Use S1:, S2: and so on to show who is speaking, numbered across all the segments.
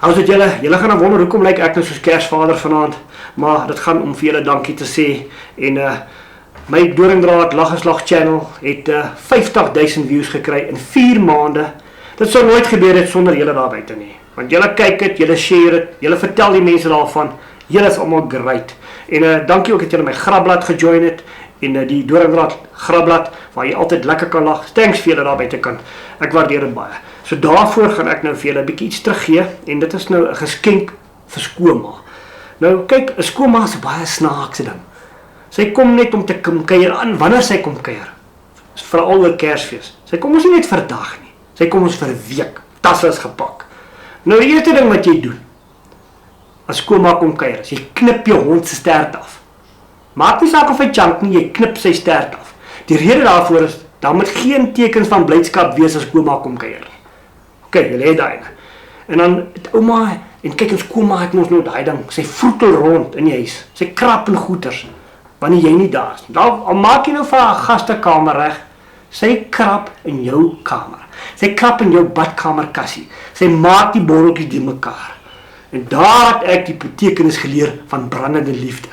S1: Hou dit julle gaan wonder hoekom lyk ek nou soos Kersvader vanaand, maar dit gaan om vir julle dankie te sê en my Doringdraad Laggeslag channel het 50.000 views gekry in 4 maande. Dit sou nooit gebeur het sonder julle daar buite nie. Want julle kyk dit, julle share dit, julle vertel die mense daarvan. Julle is almal great. En dankie ook dat julle my grabblad gejoin het en die Doringdraad grabblad waar jy altyd lekker kan lag. Thanks vir julle daar buitekant. Ek waardeer dit baie. So daarvoor gaan ek nou vir julle 'n bietjie iets teruggee en dit is nou 'n geskenk vir skoonma. Nou kyk, 'n skoonma is 'n baie snaakse ding. Sy kom net om te kom kuier aan wanneer sy kom kuier. Veral oor Kersfees. Sy kom ons nie net vir 'n dag nie. Sy kom ons vir 'n week. Tasse is gepak. Nou die eerste ding wat jy doen as skoonma kom kuier, is jy knip jou hond se stert af. Maak nie saak of hy chunk nie, jy knip sy stert af. Die rede daarvoor is, daar moet geen tekens van blydskap wees as skoonma kom kuier. OK, julle het daai. En dan ouma, en kyk ons skoonma het ons nou daai ding, sy vroetel rond in die huis. Sy krap en goeters wanneer jy nie daar is. Al maak jy nou vir haar gastekamer reg, sy krap in jou kamer. Sy krap in jou badkamerkassie. Sy maak die borreltjies die mekaar. En daar het ek die betekenis geleer van brandende liefde.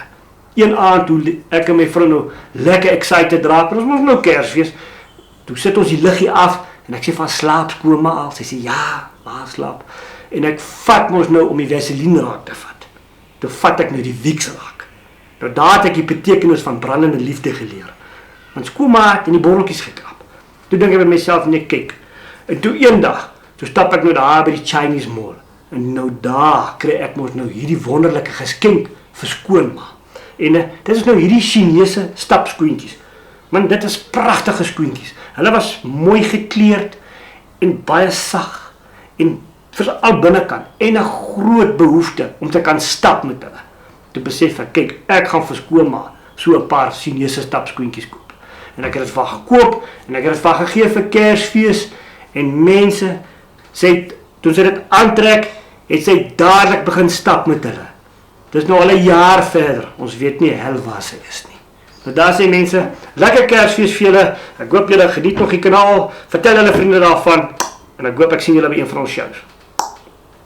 S1: Een aand toe ek en my vrou nou lekker excited raak, ons moet nou Kersfees. Toe sit ons die liggie af en ek sê van slaap skoonma al. Sy sê ja, maar slaap. En ek vat mos nou om die vaseline raak te vat. Toe vat ek nou die Vicks raak. Nou daar het ek die betekenis van brandende liefde geleer. Want skoonma het in die borreltjies gekrap. Toe dink ek by myself, nee kyk. En toe eendag, toe stap ek nou daar by die Chinese Mall. En nou daar kry ek mos nou hierdie wonderlike geskenk vir skoonma. En dit is nou hierdie Chinese stapskoentjies. Man, dit is pragtige skoentjies. Hulle was mooi gekleurd en baie sag en veral binnekant en 'n groot behoefte om te kan stap met hulle. Toe besef ek, kyk, ek gaan vir skoonma so 'n paar Chinese stapskoentjies koop. En ek het dit vir haar gekoop en ek het dit vir haar gegee vir Kersfees en mense, toe sy dit aantrek, het sy dadelik begin stap met hulle. Dit is nou al 'n jaar verder, ons weet nie hel waar sy is nie. Nou daar sê mense, lekker Kersfees vir julle, ek hoop julle geniet nog die kanaal, vertel hulle vriende daarvan, en ek hoop ek sien julle by een van ons shows.